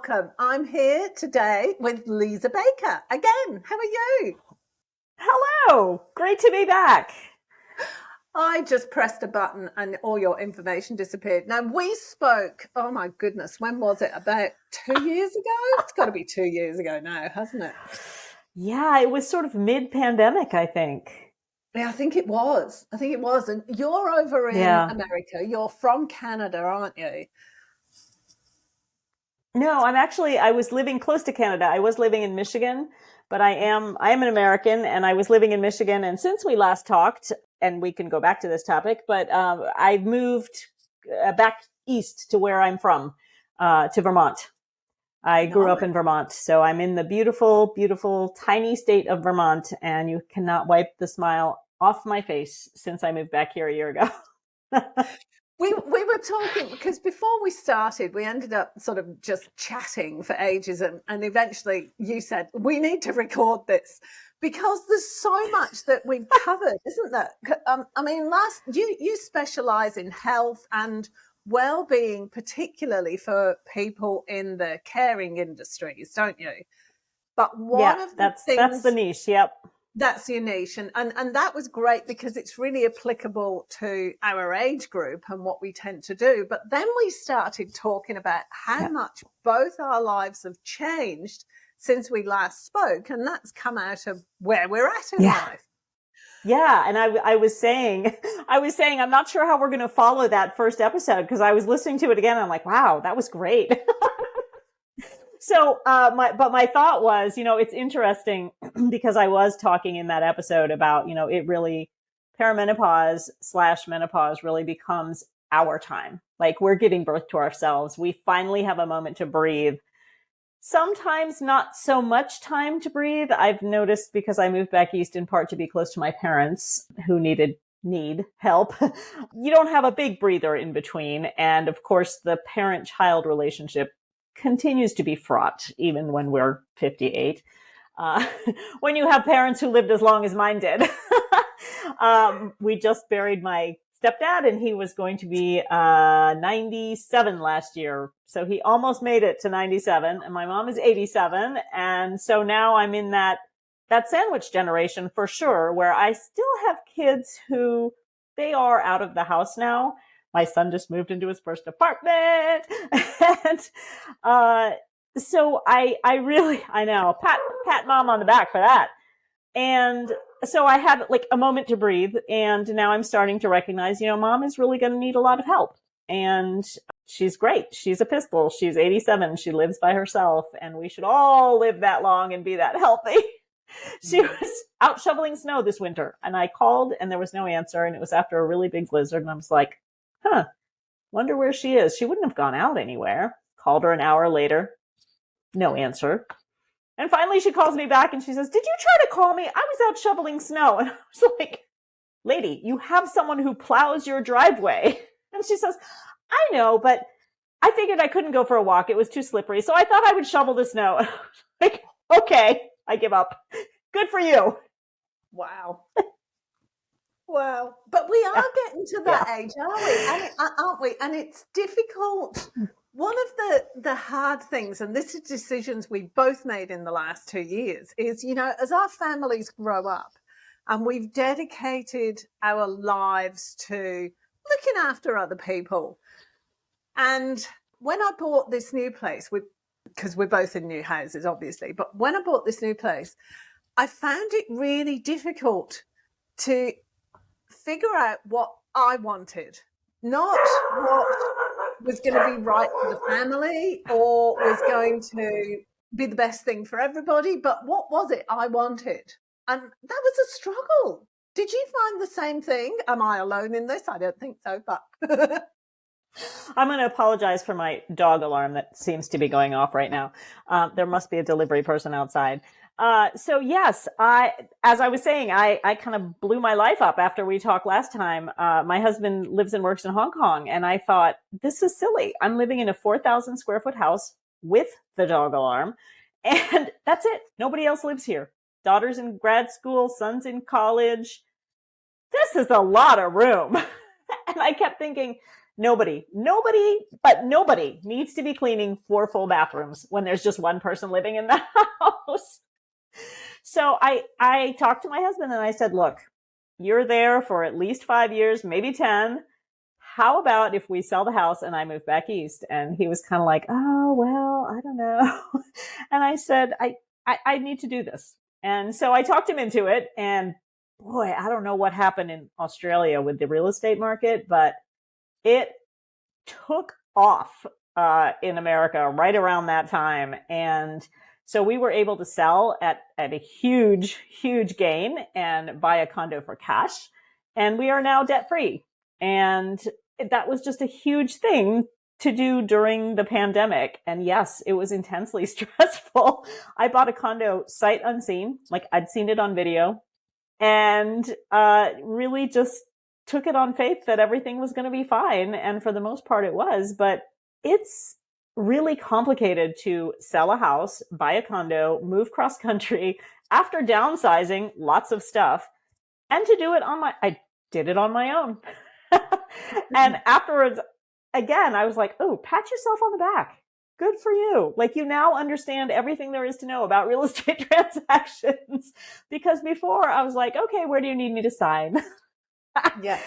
welcome. I'm here today with Liza Baker. Again, how are you? Hello. Great to be back. I just pressed a button and all your information disappeared. Now, we spoke, oh my goodness, when was it? About 2 years ago? It's got to be 2 years ago now, hasn't it? Yeah, it was sort of mid-pandemic, I think. Yeah, I think it was. And you're over in America. You're from Canada, aren't you? No, I was living close to Canada. I was living in Michigan, but I am an American, and I was living in Michigan. And since we last talked, and we can go back to this topic, but I moved back east to where I'm from, to Vermont. I grew up in Vermont, so I'm in the beautiful, beautiful, tiny state of Vermont, and you cannot wipe the smile off my face since I moved back here a year ago. We were talking because before we started, we ended up sort of just chatting for ages, and eventually you said, we need to record this because there's so much that we've covered, isn't there? I mean, you specialize in health and well-being, particularly for people in the caring industries, don't you? But one of the things, that's the niche. Yep. That's your niche. And that was great because it's really applicable to our age group and what we tend to do. But then we started talking about how much both our lives have changed since we last spoke. And that's come out of where we're at in life. Yeah. And I was saying, I'm not sure how we're going to follow that first episode because I was listening to it again. And I'm like, wow, that was great. So, my thought was, it's interesting because I was talking in that episode about, it really, perimenopause/menopause really becomes our time. Like we're giving birth to ourselves. We finally have a moment to breathe. Sometimes not so much time to breathe. I've noticed because I moved back east in part to be close to my parents who need help. You don't have a big breather in between. And of course, the parent-child relationship continues to be fraught even when we're 58. When you have parents who lived as long as mine did. We just buried my stepdad and he was going to be 97 last year. So he almost made it to 97 and my mom is 87. And so now I'm in that sandwich generation for sure, where I still have kids who they are out of the house now. My son just moved into his first apartment. And so I know, pat mom on the back for that. And so I had like a moment to breathe. And now I'm starting to recognize, mom is really going to need a lot of help. And she's great. She's a pistol. She's 87. She lives by herself. And we should all live that long and be that healthy. She was out shoveling snow this winter. And I called and there was no answer. And it was after a really big blizzard. And I was like, wonder where she is. She wouldn't have gone out anywhere. Called her an hour later. No answer. And finally she calls me back and she says, did you try to call me? I was out shoveling snow. And I was like, lady, you have someone who plows your driveway. And she says, I know, but I figured I couldn't go for a walk. It was too slippery. So I thought I would shovel the snow. And I was like, okay, I give up. Good for you. Wow. Wow. But we are getting to that age, aren't we? And it's difficult. One of the hard things, and this is decisions we both made in the last 2 years, is, as our families grow up and we've dedicated our lives to looking after other people. And when I bought this new place, because we're both in new houses, obviously, but when I bought this new place, I found it really difficult to figure out what I wanted, not what was going to be right for the family or was going to be the best thing for everybody, but what was it I wanted? And that was a struggle. Did you find the same thing? Am I alone in this? I don't think so, but I'm going to apologize for my dog alarm that seems to be going off right now. There must be a delivery person outside. So yes, as I was saying, I kind of blew my life up after we talked last time. My husband lives and works in Hong Kong and I thought, this is silly. I'm living in a 4,000 square foot house with the dog alarm and that's it. Nobody else lives here. Daughter's in grad school, son's in college. This is a lot of room. And I kept thinking, Nobody needs to be cleaning 4 full bathrooms when there's just one person living in the house. So I talked to my husband and I said, look, you're there for at least 5 years, maybe 10. How about if we sell the house and I move back east? And he was kind of like, oh, well, I don't know. And I said, I need to do this. And so I talked him into it. And boy, I don't know what happened in Australia with the real estate market, but it took off in America right around that time. And so we were able to sell at a huge, huge gain and buy a condo for cash. And we are now debt free. And that was just a huge thing to do during the pandemic. And yes, it was intensely stressful. I bought a condo sight unseen, like I'd seen it on video, and really just took it on faith that everything was going to be fine. And for the most part, it was. But it's really complicated to sell a house, buy a condo, move cross country after downsizing lots of stuff, and to do it I did it on my own. And afterwards, again, I was like, oh, pat yourself on the back. Good for you. Like, you now understand everything there is to know about real estate transactions. Because before I was like, okay, where do you need me to sign? Yeah.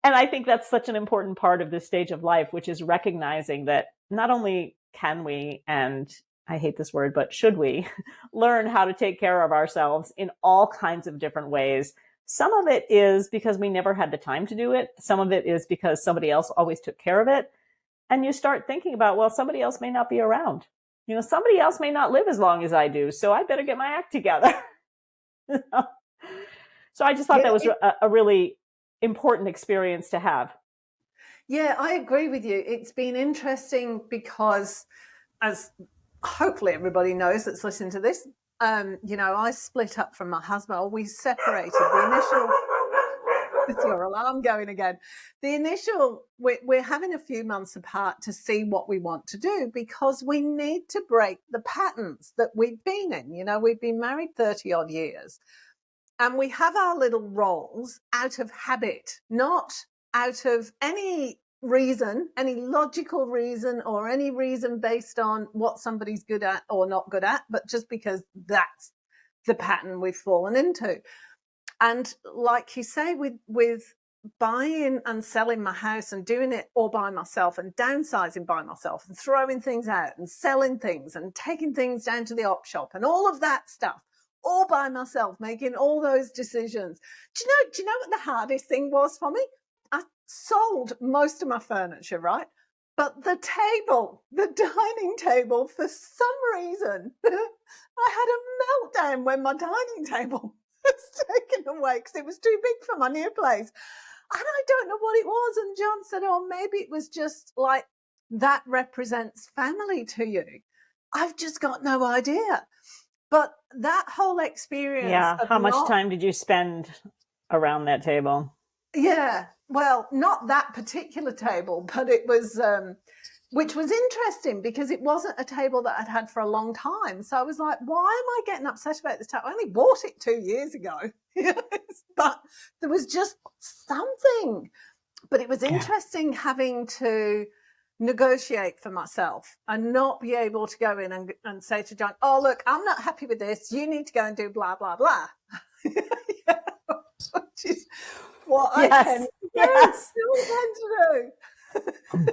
And I think that's such an important part of this stage of life, which is recognizing that not only can we, and I hate this word, but should we learn how to take care of ourselves in all kinds of different ways. Some of it is because we never had the time to do it. Some of it is because somebody else always took care of it. And you start thinking about, well, somebody else may not be around. You know, somebody else may not live as long as I do, so I better get my act together. So I just thought that was a really important experience to have. Yeah, I agree with you. It's been interesting because, as hopefully everybody knows that's listening to this, I split up from my husband, or we separated. The initial, it's your alarm going again. The initial, we're having a few months apart to see what we want to do, because we need to break the patterns that we've been in. You know, we've been married 30 odd years, and we have our little roles out of habit, not out of any reason, any logical reason, or any reason based on what somebody's good at or not good at, but just because that's the pattern we've fallen into. And like you say, with buying and selling my house and doing it all by myself and downsizing by myself and throwing things out and selling things and taking things down to the op shop and all of that stuff, all by myself, making all those decisions. Do you know what the hardest thing was for me? I sold most of my furniture, right? But the dining table, for some reason, I had a meltdown when my dining table was taken away because it was too big for my new place. And I don't know what it was. And John said, oh, maybe it was just like, that represents family to you. I've just got no idea. But that whole experience. Yeah. How much time did you spend around that table? Yeah. Well, not that particular table, but it was, which was interesting because it wasn't a table that I'd had for a long time. So I was like, why am I getting upset about this table? I only bought it 2 years ago. But there was just something. But it was interesting having to negotiate for myself and not be able to go in and say to John, oh, look, I'm not happy with this. You need to go and do blah, blah, blah. Which is what I tend to do.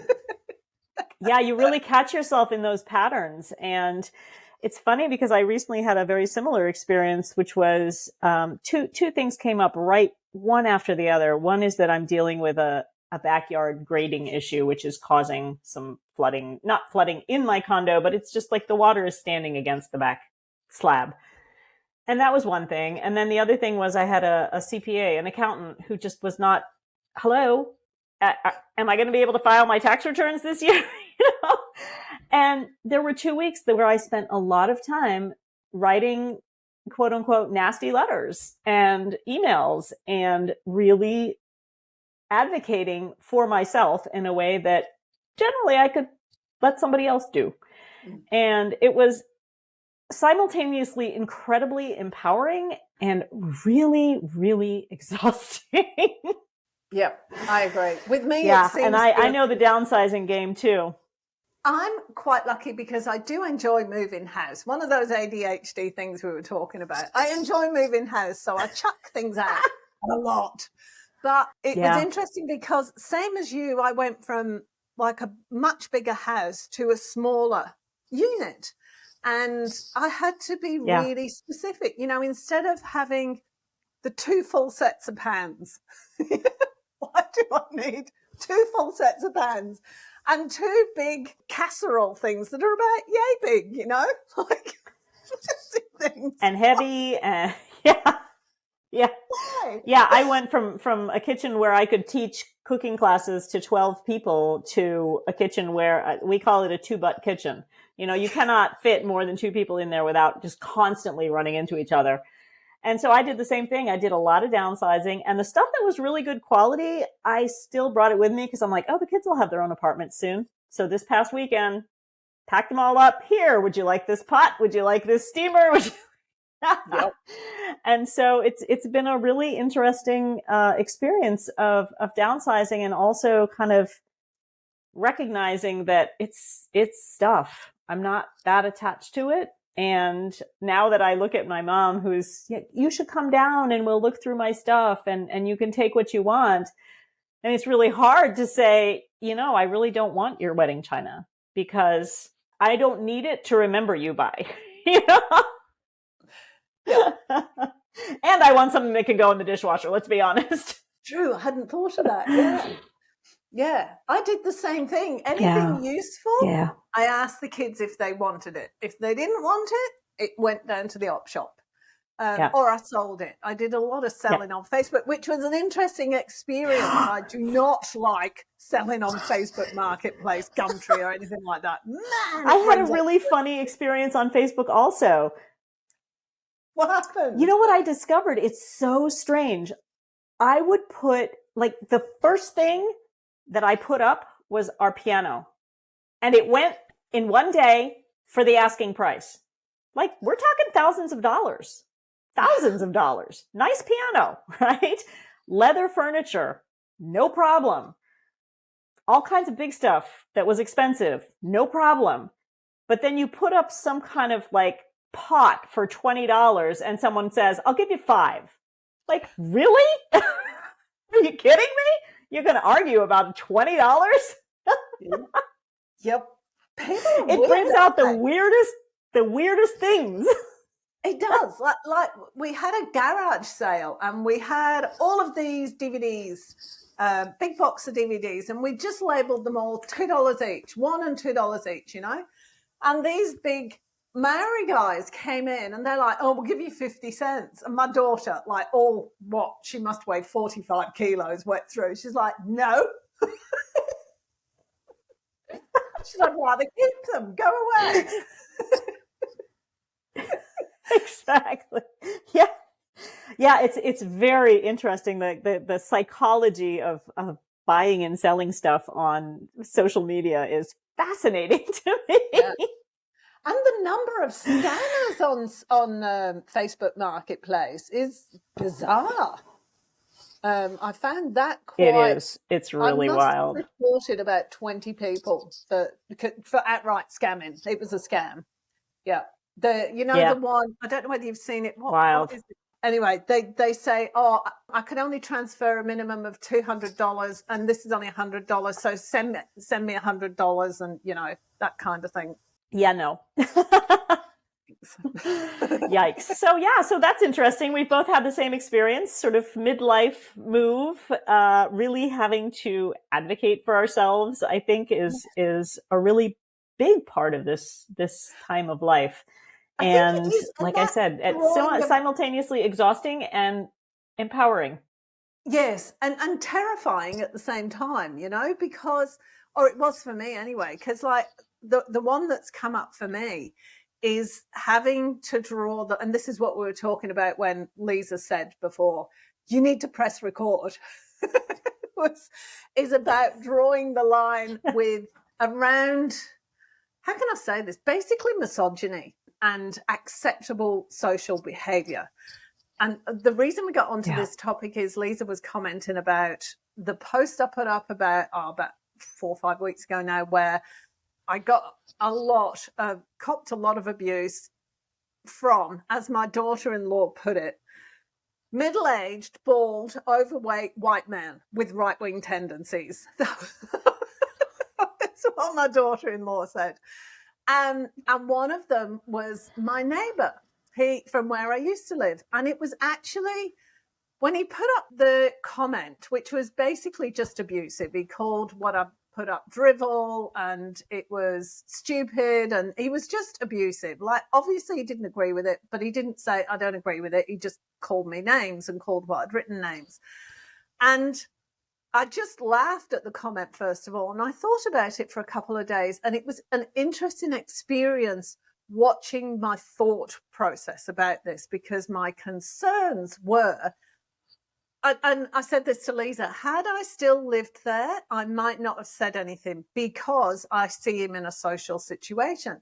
Yeah, you really catch yourself in those patterns. And it's funny because I recently had a very similar experience, which was two things came up right one after the other. One is that I'm dealing with a backyard grading issue, which is causing some flooding, not flooding in my condo, but it's just like the water is standing against the back slab. And that was one thing. And then the other thing was I had a CPA, an accountant, who just was not, hello, am I going to be able to file my tax returns this year? And there were 2 weeks where I spent a lot of time writing quote unquote nasty letters and emails and really advocating for myself in a way that generally I could let somebody else do. And it was simultaneously incredibly empowering and really, really exhausting. Yep, I agree. With me, Yeah, it seems and I know the downsizing game too. I'm quite lucky because I do enjoy moving house. One of those ADHD things we were talking about. I enjoy moving house, so I chuck things out a lot. But it was interesting because same as you, I went from like a much bigger house to a smaller unit. And I had to be really specific. You know, instead of having the 2 full sets of pans, why do I need 2 full sets of pans? And 2 big casserole things that are about yay big, you know, like things. And heavy, and yeah. I went from a kitchen where I could teach cooking classes to 12 people to a kitchen where we call it a 2-butt kitchen. You know, you cannot fit more than 2 people in there without just constantly running into each other. And so I did the same thing. I did a lot of downsizing, and the stuff that was really good quality, I still brought it with me because I'm like, oh, the kids will have their own apartments soon. So this past weekend, packed them all up. Here, would you like this pot? Would you like this steamer? Yep. And so it's been a really interesting experience of downsizing, and also kind of recognizing that it's stuff. I'm not that attached to it. And now that I look at my mom, who's, you should come down and we'll look through my stuff and you can take what you want. And it's really hard to say, you know, I really don't want your wedding china because I don't need it to remember you by, you know? Yeah. And I want something that can go in the dishwasher. Let's be honest. True. I hadn't thought of that. Yeah. Yeah. I did the same thing. Anything useful, I asked the kids if they wanted it. If they didn't want it, it went down to the op shop. Or I sold it. I did a lot of selling on Facebook, which was an interesting experience. I do not like selling on Facebook Marketplace, Gumtree, or anything like that. Man, I had a really funny experience on Facebook also. What happened? You know what I discovered? It's so strange. I would put, like, the first thing that I put up was our piano. And it went in one day for the asking price. Like, we're talking thousands of dollars. Thousands of dollars. Nice piano, right? Leather furniture, no problem. All kinds of big stuff that was expensive, no problem. But then you put up some kind of like pot for $20 and someone says, I'll give you $5. Like, really? Are you kidding me? You're going to argue about $20? Yep. It brings out the weirdest things. It does. Like we had a garage sale and we had all of these DVDs, big box of DVDs, and we just labeled them all $2 each, $1 and $2 each, you know? And these big Maori guys came in and they're like, oh, we'll give you 50 cents. And my daughter, like, she must weigh 45 kilos, went through. She's like, no. She's like, I'd rather keep them. Go away. Exactly. Yeah. It's very interesting. The psychology of buying and selling stuff on social media is fascinating to me. Yeah. And the number of scammers on Facebook Marketplace is bizarre. I found that quite. It is. It's really wild. I reported about 20 people for outright scamming. It was a scam. Yeah. The one, I don't know whether you've seen it. Wild. What is it? Anyway, they say, oh, I could only transfer a minimum of $200 and this is only $100. So send me $100 and, you know, that kind of thing. Yeah, no. Yikes. So that's interesting. We've both had the same experience, sort of midlife move, really having to advocate for ourselves, I think is a really big part of this time of life. And like I said, it's simultaneously exhausting and empowering. Yes, and terrifying at the same time, you know, because, or it was for me anyway, because like the one that's come up for me is having to draw and this is what we were talking about when Liza said before, you need to press record, is about drawing the line with around, how can I say this? Basically misogyny and acceptable social behavior. And the reason we got onto Yeah. this topic is Liza was commenting about the post I put up about 4 or 5 weeks ago now, where I got copped a lot of abuse from, as my daughter-in-law put it, middle-aged, bald, overweight white man with right-wing tendencies. That's what my daughter-in-law said. And one of them was my neighbour, from where I used to live. And it was actually when he put up the comment, which was basically just abusive. He called what I put up drivel, and it was stupid, and he was just abusive. Like, obviously he didn't agree with it, but he didn't say, I don't agree with it. He just called me names and called what I'd written names. And I just laughed at the comment, first of all, and I thought about it for a couple of days, and it was an interesting experience watching my thought process about this, because my concerns were, and I said this to Liza, had I still lived there, I might not have said anything, because I see him in a social situation.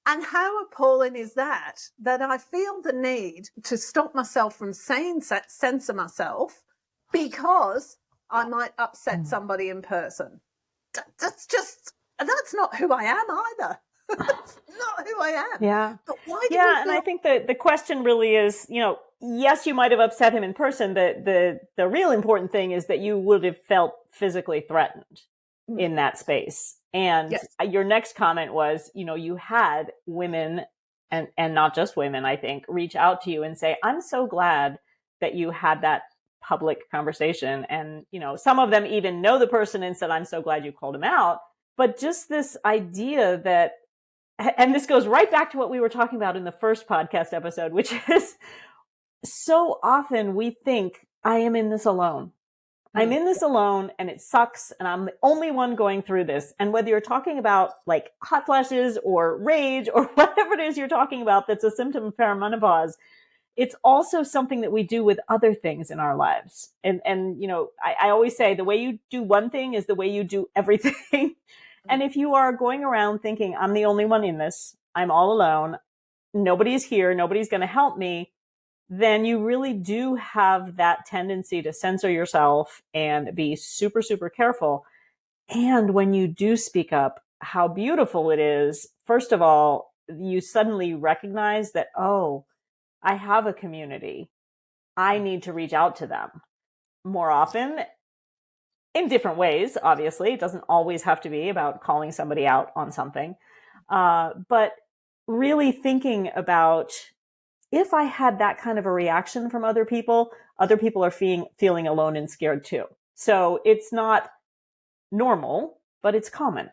And how appalling is that I feel the need to stop myself from censor myself because I might upset somebody in person. That's not who I am either. That's not who I am. Yeah. But why do we and I think that the question really is, yes, you might have upset him in person. The real important thing is that you would have felt physically threatened in that space. And Yes. Your next comment was, you had women and not just women, I think, reach out to you and say, I'm so glad that you had that public conversation. And, some of them even know the person and said, I'm so glad you called him out. But just this idea that, and this goes right back to what we were talking about in the first podcast episode, which is so often we think, I am in this alone. I'm in this alone and it sucks and I'm the only one going through this. And whether you're talking about like hot flashes or rage or whatever it is you're talking about that's a symptom of perimenopause, it's also something that we do with other things in our lives. And I always say the way you do one thing is the way you do everything. And if you are going around thinking, I'm the only one in this, I'm all alone, nobody's here, nobody's going to help me, then you really do have that tendency to censor yourself and be super, super careful. And when you do speak up, how beautiful it is. First of all, you suddenly recognize that, oh, I have a community. I need to reach out to them more often in different ways. Obviously, it doesn't always have to be about calling somebody out on something. But really thinking about, if I had that kind of a reaction from other people are feeling alone and scared too. So it's not normal, but it's common,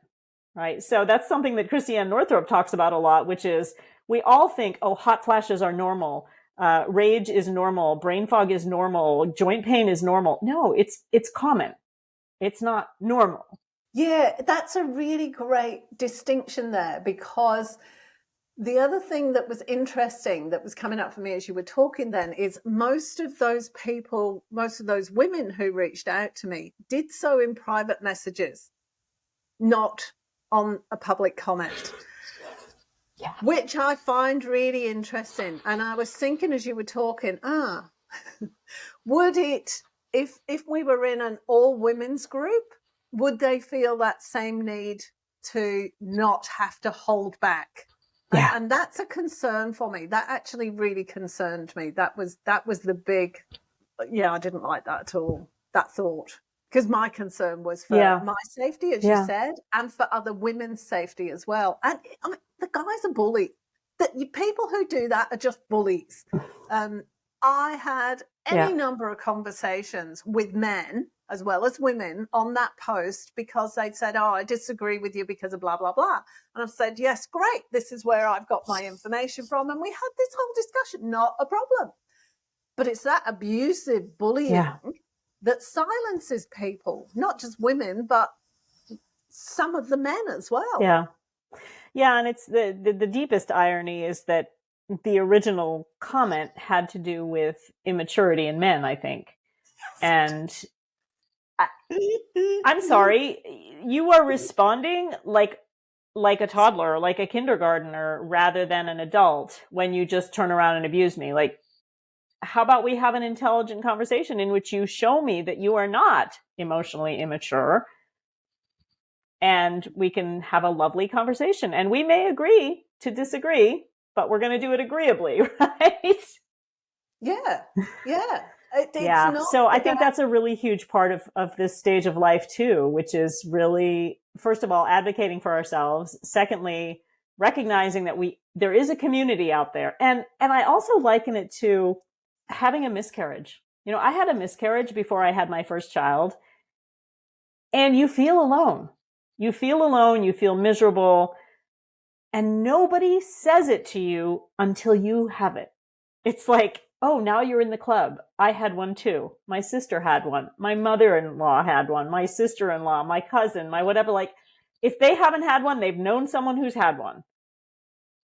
right? So that's something that Christiane Northrup talks about a lot, which is we all think, oh, hot flashes are normal. Rage is normal. Brain fog is normal. Joint pain is normal. No, it's common. It's not normal. Yeah, that's a really great distinction there, because the other thing that was interesting that was coming up for me as you were talking then is most of those women who reached out to me did so in private messages, not on a public comment. Yeah. Which I find really interesting. And I was thinking as you were talking, would it, if we were in an all women's group, would they feel that same need to not have to hold back? Yeah. And that's a concern for me. That actually really concerned me. That was the big, I didn't like that at all, that thought. Because my concern was for my safety, as you said, and for other women's safety as well. And I mean, the guy's a bully. People who do that are just bullies. I had any number of conversations with men as well as women on that post because they'd said, oh, I disagree with you because of blah, blah, blah. And I've said, yes, great. This is where I've got my information from. And we had this whole discussion, not a problem. But it's that abusive bullying that silences people, not just women, but some of the men as well. Yeah. Yeah. And it's the deepest irony is that the original comment had to do with immaturity in men, I think. And I'm sorry, you are responding like a toddler, like a kindergartner, rather than an adult when you just turn around and abuse me. Like, how about we have an intelligent conversation in which you show me that you are not emotionally immature, and we can have a lovely conversation. And we may agree to disagree, but we're going to do it agreeably, right? Yeah. Yeah. So I think that's a really huge part of this stage of life too, which is really, first of all, advocating for ourselves. Secondly, recognizing that there is a community out there. And I also liken it to having a miscarriage. I had a miscarriage before I had my first child, and you feel alone. You feel miserable, and nobody says it to you until you have it. It's like, oh, now you're in the club. I had one too. My sister had one. My mother-in-law had one. My sister-in-law, my cousin, my whatever. Like, if they haven't had one, they've known someone who's had one.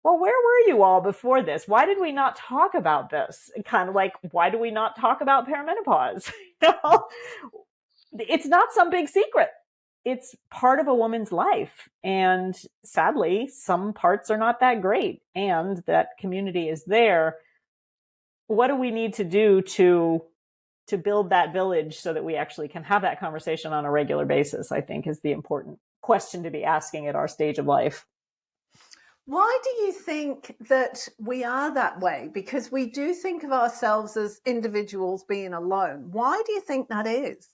Well, where were you all before this? Why did we not talk about this? Kind of like, why do we not talk about perimenopause? It's not some big secret. It's part of a woman's life. And sadly, some parts are not that great. And that community is there. What do we need to do to build that village so that we actually can have that conversation on a regular basis, I think, is the important question to be asking at our stage of life. Why do you think that we are that way? Because we do think of ourselves as individuals being alone. Why do you think that is?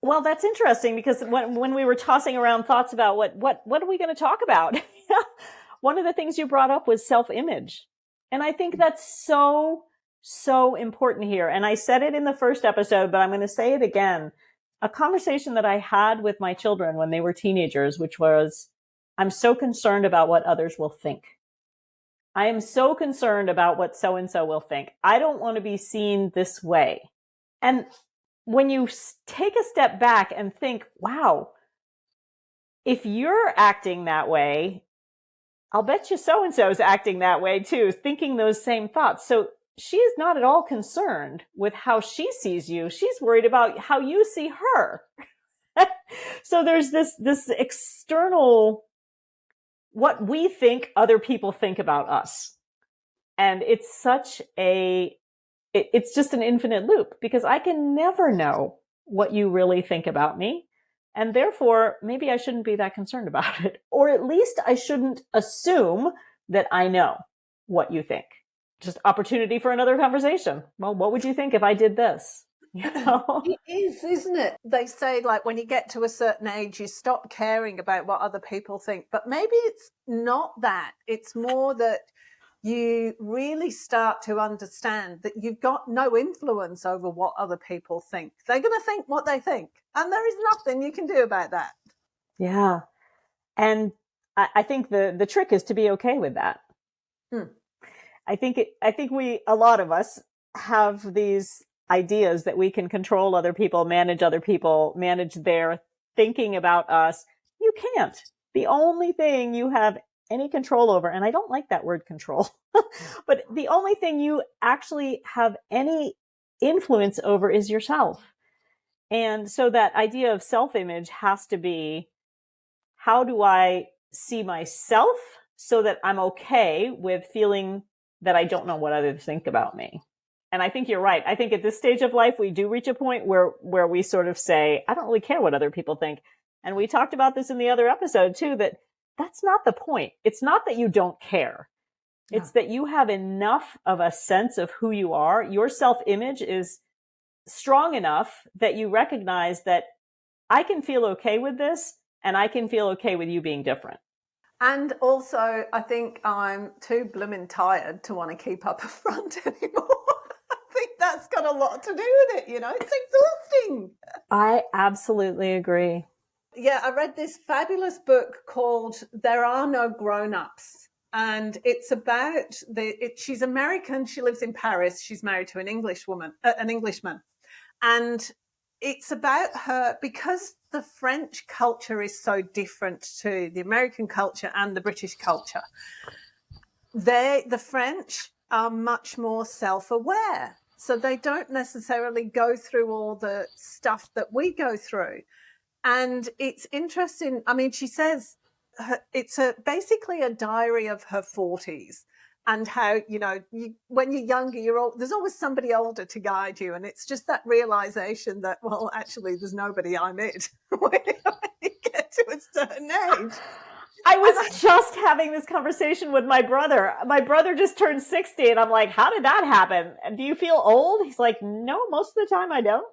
Well, that's interesting, because when we were tossing around thoughts about what are we going to talk about, one of the things you brought up was self-image. And I think that's so important here. And I said it in the first episode, but I'm going to say it again. A conversation that I had with my children when they were teenagers, which was, I'm so concerned about what others will think. I am so concerned about what so-and-so will think. I don't want to be seen this way. And when you take a step back and think, wow, if you're acting that way, I'll bet you so-and-so is acting that way too, thinking those same thoughts. So she is not at all concerned with how she sees you. She's worried about how you see her. So there's this external, what we think other people think about us. And it's it's just an infinite loop, because I can never know what you really think about me. And therefore, maybe I shouldn't be that concerned about it. Or at least I shouldn't assume that I know what you think. Just opportunity for another conversation. Well, what would you think if I did this? It is, isn't it? They say, like, when you get to a certain age, you stop caring about what other people think. But maybe it's not that. It's more that you really start to understand that you've got no influence over what other people think. They're going to think what they think, and there is nothing you can do about that. Yeah. And I think the trick is to be okay with that. I think a lot of us have these ideas that we can control other people, manage their thinking about us. You can't. The only thing you have any control over, and I don't like that word control, but the only thing you actually have any influence over is yourself. And so that idea of self-image has to be, how do I see myself so that I'm okay with feeling that I don't know what others think about me? And I think you're right. I think at this stage of life, we do reach a point where we sort of say, I don't really care what other people think. And we talked about this in the other episode too, that's not the point. It's not that you don't care. No. It's that you have enough of a sense of who you are. Your self-image is strong enough that you recognize that I can feel okay with this, and I can feel okay with you being different. And also, I think I'm too blooming tired to want to keep up a front anymore. I think that's got a lot to do with it, It's exhausting. I absolutely agree. Yeah, I read this fabulous book called There Are No Grown-Ups. And it's about she's American. She lives in Paris. She's married to an Englishman. And it's about her, because the French culture is so different to the American culture and the British culture. The French are much more self-aware. So they don't necessarily go through all the stuff that we go through. And it's interesting. I mean, she says it's basically a diary of her 40s. and how, when you're younger, there's always somebody older to guide you. And it's just that realization that, well, actually, there's nobody I'm it when you get to a certain age. I was just having this conversation with my brother. My brother just turned 60, and I'm like, how did that happen? And do you feel old? He's like, no, most of the time I don't.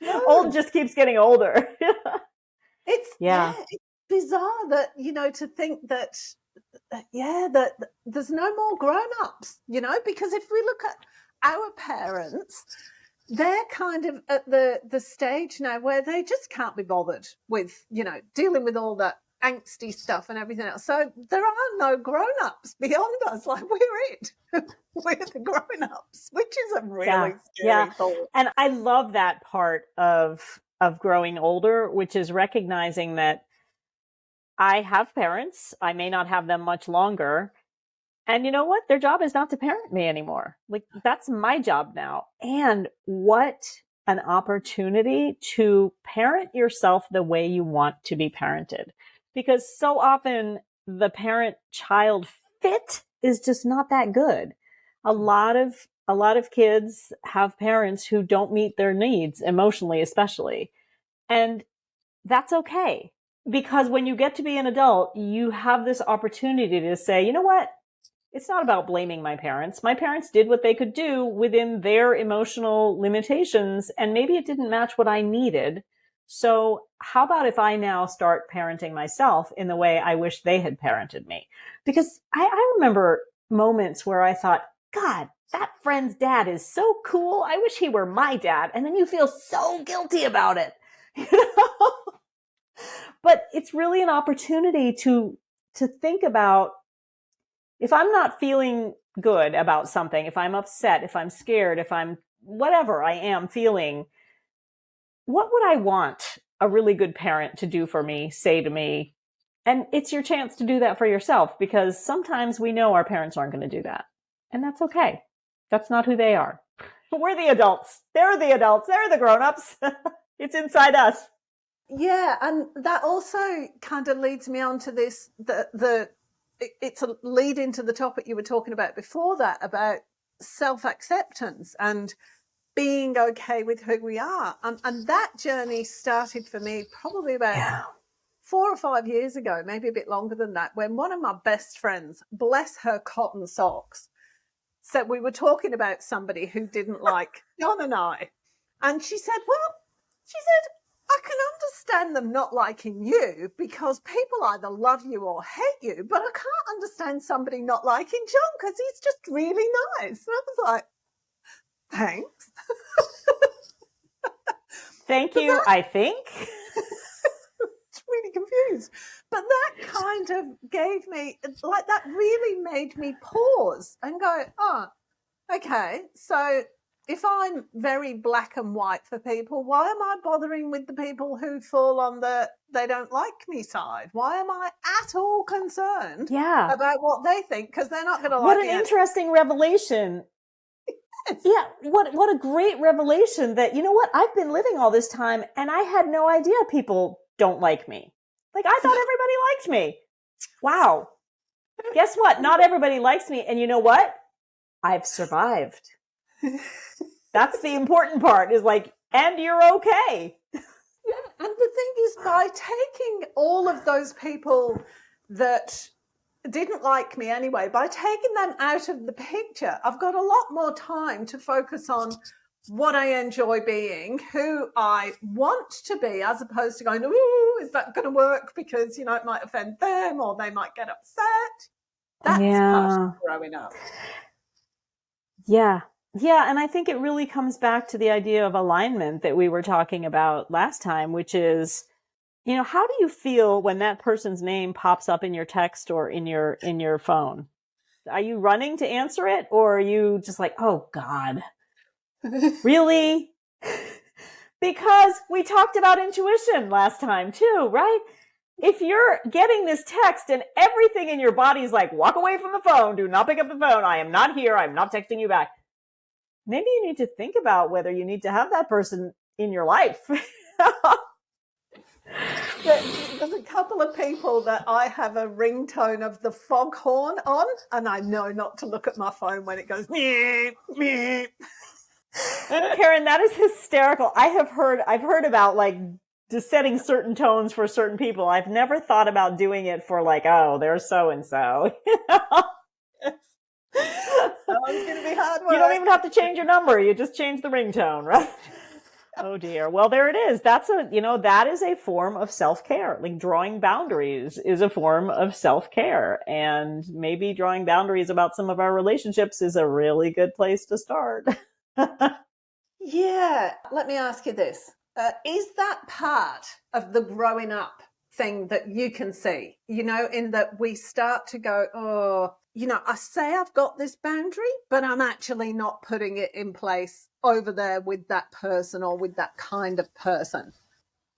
No. Old just keeps getting older. It's bizarre that, to think that there's no more grown-ups, because if we look at our parents, they're kind of at the stage now where they just can't be bothered with, dealing with all that angsty stuff and everything else. So there are no grown-ups beyond us. Like, we're it. We're the grown-ups, which is a really scary thought. And I love that part of growing older, which is recognizing that I have parents. I may not have them much longer. And you know what? Their job is not to parent me anymore. Like, that's my job now. And what an opportunity to parent yourself the way you want to be parented. Because so often the parent-child fit is just not that good. A lot of kids have parents who don't meet their needs, emotionally especially. And that's okay. Because when you get to be an adult, you have this opportunity to say, you know what? It's not about blaming my parents. My parents did what they could do within their emotional limitations, and maybe it didn't match what I needed. So how about if I now start parenting myself in the way I wish they had parented me? Because I remember moments where I thought, God, that friend's dad is so cool. I wish he were my dad. And then you feel so guilty about it. But it's really an opportunity to think about, if I'm not feeling good about something, if I'm upset, if I'm scared, if I'm whatever I am feeling, what would I want a really good parent to do for me, say to me? And it's your chance to do that for yourself, because sometimes we know our parents aren't going to do that. And that's okay. That's not who they are. We're the adults. They're the adults. They're the grown-ups. It's inside us. Yeah, and that also kind of leads me on to this, it's a lead into the topic you were talking about before that, about self-acceptance and being okay with who we are. And that journey started for me probably about 4 or 5 years ago, maybe a bit longer than that, when one of my best friends, bless her cotton socks, said we were talking about somebody who didn't like John and I. And she said, I can understand them not liking you because people either love you or hate you, but I can't understand somebody not liking John because he's just really nice. And I was like, thanks. Thank you, I think. It's really confused. But that kind of gave me, like, that really made me pause and go, oh, okay, so if I'm very black and white for people, why am I bothering with the people who fall on the they don't like me side? Why am I at all concerned about what they think? Because they're not going to like me. What an interesting revelation. Yes. Yeah, what a great revelation that, you know what, I've been living all this time and I had no idea people don't like me. Like, I thought everybody liked me. Wow. Guess what? Not everybody likes me. And you know what? I've survived. That's the important part, is like, and you're okay. Yeah, and the thing is, by taking all of those people that didn't like me anyway, by taking them out of the picture, I've got a lot more time to focus on what I enjoy being, who I want to be, as opposed to going, ooh, is that going to work? Because, it might offend them or they might get upset. That's part of growing up. Yeah. Yeah. And I think it really comes back to the idea of alignment that we were talking about last time, which is, how do you feel when that person's name pops up in your text or in your phone? Are you running to answer it, or are you just like, oh God, really? Because we talked about intuition last time too, right? If you're getting this text and everything in your body is like, walk away from the phone, do not pick up the phone, I am not here, I'm not texting you back. Maybe you need to think about whether you need to have that person in your life. The there's a couple of people that I have a ringtone of the foghorn on, and I know not to look at my phone when it goes meep, meep. Karen, that is hysterical. I've heard about like just setting certain tones for certain people. I've never thought about doing it for like, oh, there's so and so. That one's going to be hard work. You don't even have to change your number. You just change the ringtone, right? Oh dear. Well, there it is. That is a form of self-care. Like drawing boundaries is a form of self-care. And maybe drawing boundaries about some of our relationships is a really good place to start. Yeah. Let me ask you this. Is that part of the growing up thing that you can see, in that we start to go, oh, I say I've got this boundary, but I'm actually not putting it in place over there with that person or with that kind of person?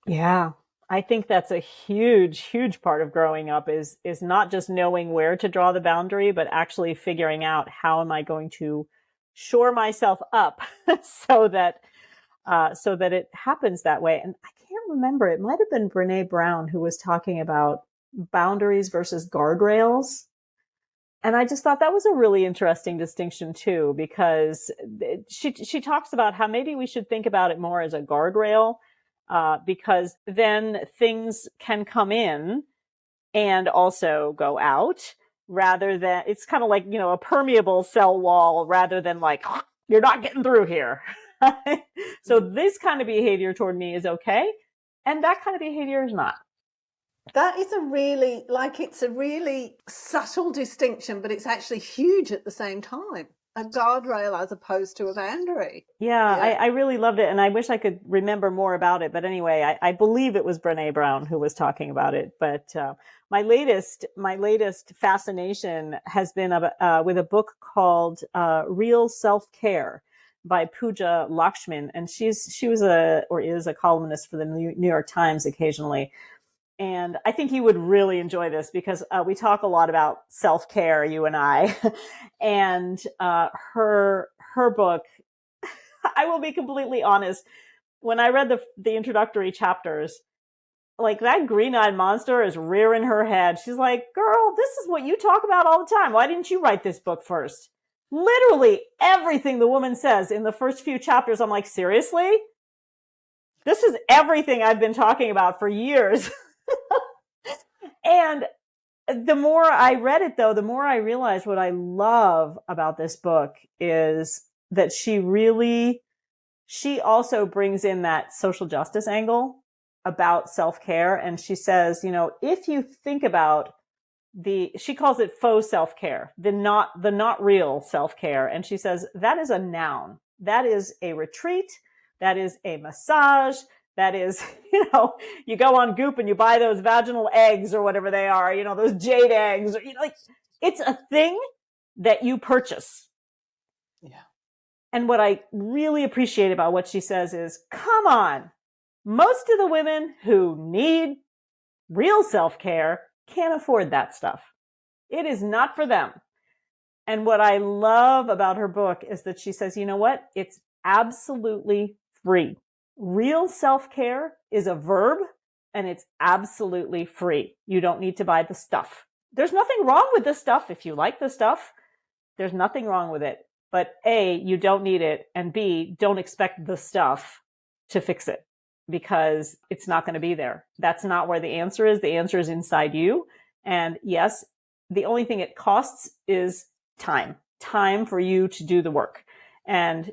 Yeah. I think that's a huge, huge part of growing up is not just knowing where to draw the boundary, but actually figuring out how am I going to shore myself up so that it happens that way. And I can't remember, it might have been Brene Brown who was talking about boundaries versus guardrails. And I just thought that was a really interesting distinction too, because she talks about how maybe we should think about it more as a guardrail, because then things can come in and also go out, rather than, it's kind of like, a permeable cell wall rather than like, oh, you're not getting through here. So this kind of behavior toward me is okay, and that kind of behavior is not. That is it's a really subtle distinction, but it's actually huge at the same time. A guardrail as opposed to a boundary. Yeah. I really loved it, and I wish I could remember more about it. But anyway, I believe it was Brene Brown who was talking about it. But my latest fascination has been with a book called Real Self-Care by Pooja Lakshman, and she is a columnist for the New York Times occasionally. And I think you would really enjoy this because we talk a lot about self-care, you and I. And her book, I will be completely honest, when I read the introductory chapters, like that green-eyed monster is rearing her head. She's like, girl, this is what you talk about all the time. Why didn't you write this book first? Literally everything the woman says in the first few chapters, I'm like, seriously? This is everything I've been talking about for years. And the more I read it, though, the more I realized what I love about this book is that she also brings in that social justice angle about self-care. And she says, if you think about she calls it faux self-care, the not real self-care. And she says that is a noun. That is a retreat. That is a massage. That is, you go on Goop and you buy those vaginal eggs or whatever they are, those jade eggs. Or, it's a thing that you purchase. Yeah. And what I really appreciate about what she says is, come on, most of the women who need real self-care can't afford that stuff. It is not for them. And what I love about her book is that she says, you know what? It's absolutely free. Real self-care is a verb, and it's absolutely free. You don't need to buy the stuff. There's nothing wrong with the stuff. If you like the stuff, there's nothing wrong with it. But A, you don't need it. And B, don't expect the stuff to fix it, because it's not going to be there. That's not where the answer is. The answer is inside you. And yes, the only thing it costs is time for you to do the work. And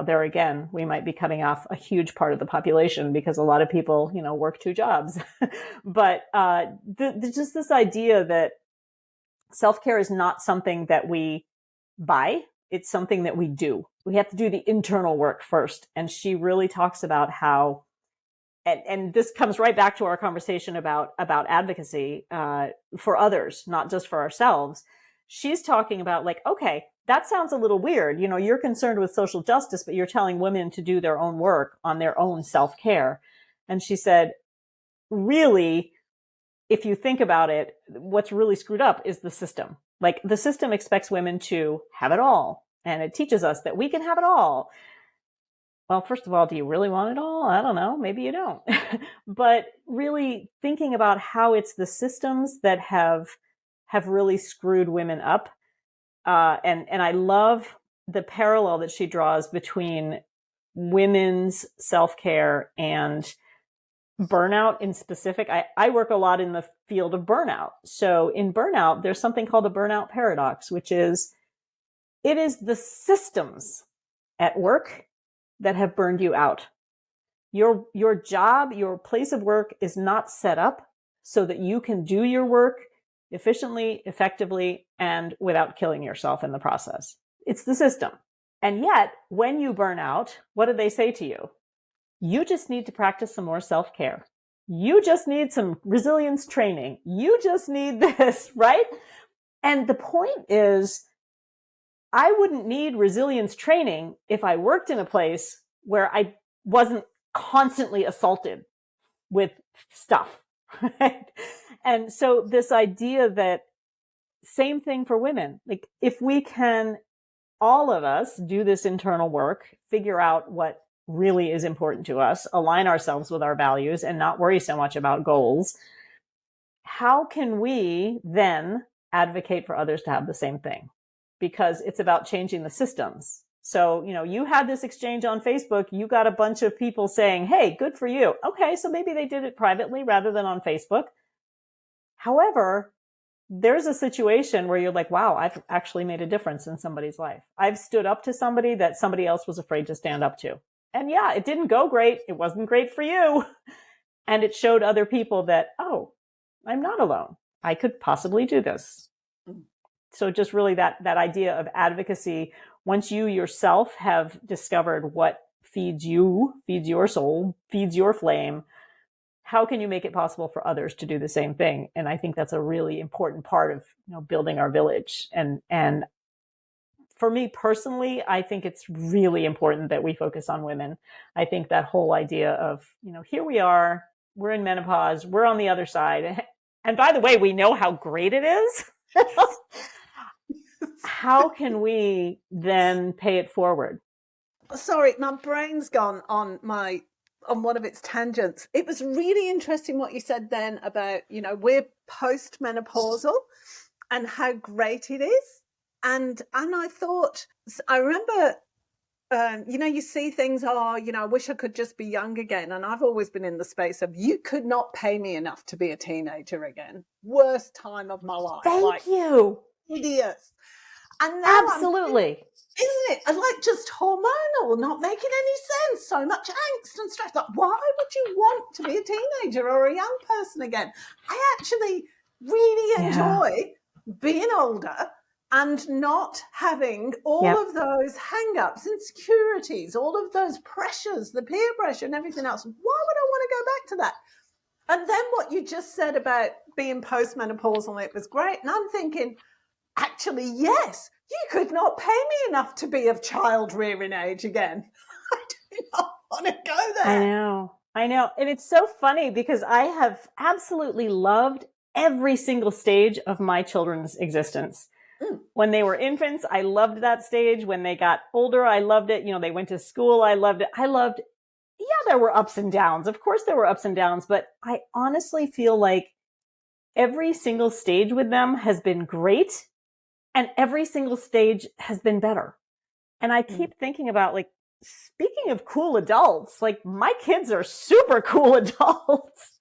there again, we might be cutting off a huge part of the population because a lot of people, work 2 jobs. But just this idea that self-care is not something that we buy. It's something that we do. We have to do the internal work first. And she really talks about how, and this comes right back to our conversation about advocacy for others, not just for ourselves. She's talking about like, okay, that sounds a little weird. You're concerned with social justice, but you're telling women to do their own work on their own self-care. And she said, really, if you think about it, what's really screwed up is the system. Like the system expects women to have it all. And it teaches us that we can have it all. well, first of all, do you really want it all? I don't know. Maybe you don't. But really thinking about how it's the systems that have really screwed women up. And I love the parallel that she draws between women's self-care and burnout in specific. I work a lot in the field of burnout. So in burnout, there's something called a burnout paradox, which is it is the systems at work that have burned you out. Your job, your place of work is not set up so that you can do your work efficiently, effectively, and without killing yourself in the process. It's the system. And yet, when you burn out, what do they say to you? You just need to practice some more self-care. You just need some resilience training. You just need this, right? And the point is, I wouldn't need resilience training if I worked in a place where I wasn't constantly assaulted with stuff. Right? And so this idea that same thing for women, like if we can, all of us do this internal work, figure out what really is important to us, align ourselves with our values and not worry so much about goals, how can we then advocate for others to have the same thing? Because it's about changing the systems. So, you had this exchange on Facebook, you got a bunch of people saying, hey, good for you. Okay, so maybe they did it privately rather than on Facebook. However, there's a situation where you're like, wow, I've actually made a difference in somebody's life. I've stood up to somebody that somebody else was afraid to stand up to. And yeah, it didn't go great. It wasn't great for you. And it showed other people that, oh, I'm not alone. I could possibly do this. So just really that idea of advocacy, once you yourself have discovered what feeds you, feeds your soul, feeds your flame, how can you make it possible for others to do the same thing? And I think that's a really important part of building our village. And for me personally, I think it's really important that we focus on women. I think that whole idea of, here we are, we're in menopause, we're on the other side. And by the way, we know how great it is. How can we then pay it forward? Sorry, my brain's gone on one of its tangents. It was really interesting what you said then about, we're post-menopausal and how great it is. And I thought, I remember, you see things, I wish I could just be young again. And I've always been in the space of, you could not pay me enough to be a teenager again. Worst time of my life. Thank you. Idiots. And now absolutely. Isn't it? And just hormonal, not making any sense. So much angst and stress. Like, why would you want to be a teenager or a young person again? I actually really enjoy being older and not having all of those hang-ups, insecurities, all of those pressures, the peer pressure and everything else. Why would I want to go back to that? And then what you just said about being postmenopausal, it was great. And I'm thinking, actually, yes, you could not pay me enough to be of child rearing age again. I do not want to go there. I know. And it's so funny because I have absolutely loved every single stage of my children's existence. When they were infants, I loved that stage. When they got older, I loved it. They went to school. I loved it. There were ups and downs. Of course there were ups and downs, but I honestly feel like every single stage with them has been great. And every single stage has been better. And I keep thinking about, speaking of cool adults, my kids are super cool adults.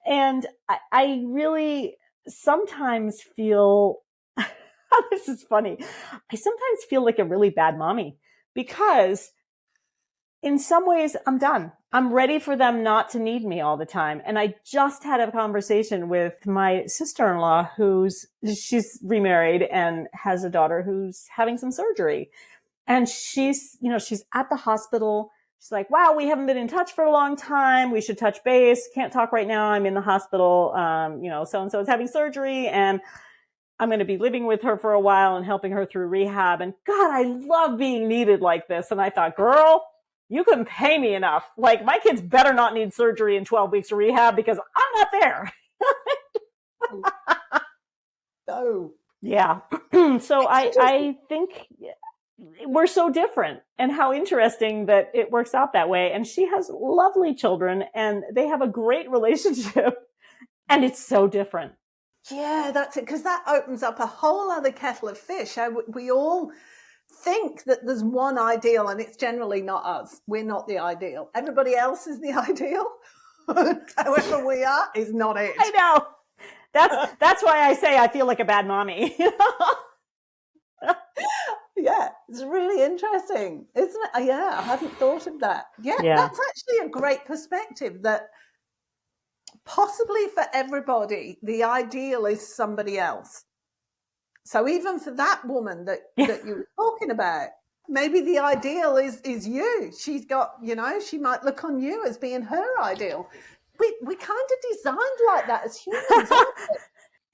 And I really sometimes feel, this is funny, I sometimes feel like a really bad mommy because in some ways I'm done. I'm ready for them not to need me all the time. And I just had a conversation with my sister-in-law she's remarried and has a daughter who's having some surgery. And she's at the hospital. She's like, wow, we haven't been in touch for a long time. We should touch base. Can't talk right now. I'm in the hospital. So-and-so is having surgery and I'm going to be living with her for a while and helping her through rehab. And God, I love being needed like this. And I thought, girl, you couldn't pay me enough. My kids better not need surgery in 12 weeks of rehab because I'm not there. No. Yeah. So I think we're so different, and how interesting that it works out that way. And she has lovely children and they have a great relationship, and it's so different. Yeah, that's it. Because that opens up a whole other kettle of fish. We all think that there's one ideal, and it's generally not us. We're not the ideal. Everybody else is the ideal. However we are is not it. I know. That's why I say I feel like a bad mommy. Yeah, it's really interesting, isn't it? Yeah, I hadn't thought of that. Yeah, that's actually a great perspective, that possibly for everybody, the ideal is somebody else. So even for that woman that you were talking about, maybe the ideal is you. She's got, she might look on you as being her ideal. We kind of designed like that as humans, aren't we?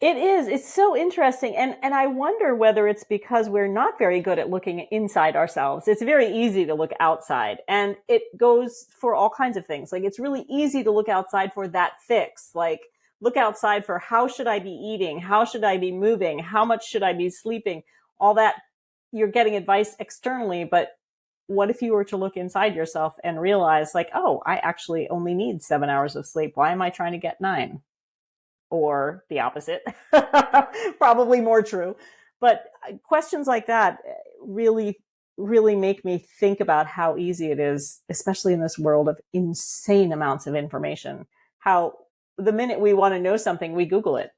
It is. It's so interesting. And I wonder whether it's because we're not very good at looking inside ourselves. It's very easy to look outside, and it goes for all kinds of things. Like, it's really easy to look outside for that fix. Like, look outside for how should I be eating? How should I be moving? How much should I be sleeping? All that, you're getting advice externally, but what if you were to look inside yourself and realize, like, oh, I actually only need 7 hours of sleep. Why am I trying to get 9? Or the opposite, probably more true. But questions like that really, really make me think about how easy it is, especially in this world of insane amounts of information, how the minute we want to know something, we Google it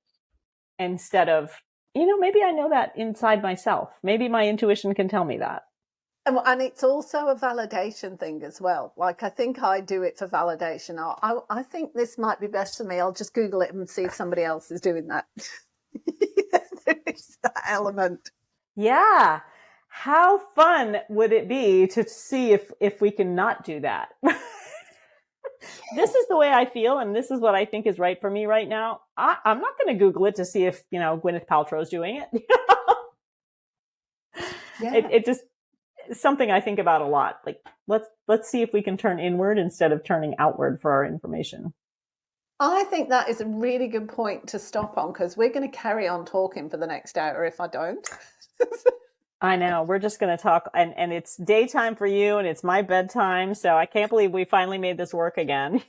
instead of, maybe I know that inside myself. Maybe my intuition can tell me that. And it's also a validation thing as well. Like, I think I do it for validation. I think this might be best for me. I'll just Google it and see if somebody else is doing that. There is that element. Yeah. How fun would it be to see if we can not do that? This is the way I feel, and this is what I think is right for me right now. I'm not going to Google it to see if, Gwyneth Paltrow's doing it. It just... something I think about a lot. Like, let's see if we can turn inward instead of turning outward for our information. I think that is a really good point to stop on, because we're going to carry on talking for the next hour if I don't. I know. We're just going to talk, and it's daytime for you, and it's my bedtime, so I can't believe we finally made this work again.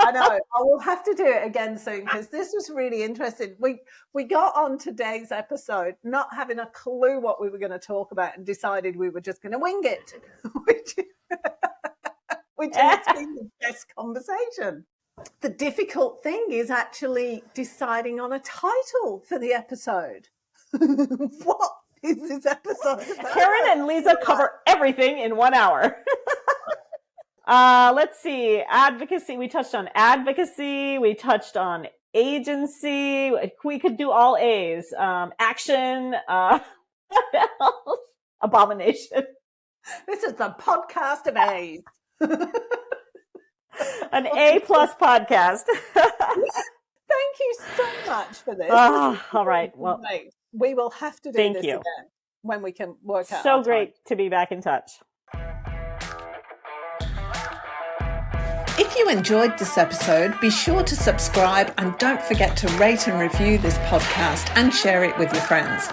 I know. I will have to do it again soon, because this was really interesting. We got on today's episode not having a clue what we were going to talk about, and decided we were just going to wing it, which has been the best conversation. The difficult thing is actually deciding on a title for the episode. What is this episode about? Karen and Liza cover everything in 1 hour. Let's see. Advocacy. We touched on advocacy. We touched on agency. We could do all A's. Action. What else? Abomination. This is the podcast of A's. An A+ podcast. Thank you so much for this. All right. Well, we will have to do this again when we can work out. So great to be back in touch. If you enjoyed this episode, be sure to subscribe, and don't forget to rate and review this podcast and share it with your friends.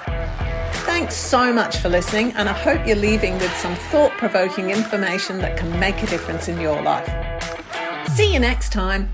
Thanks so much for listening, and I hope you're leaving with some thought-provoking information that can make a difference in your life. See you next time.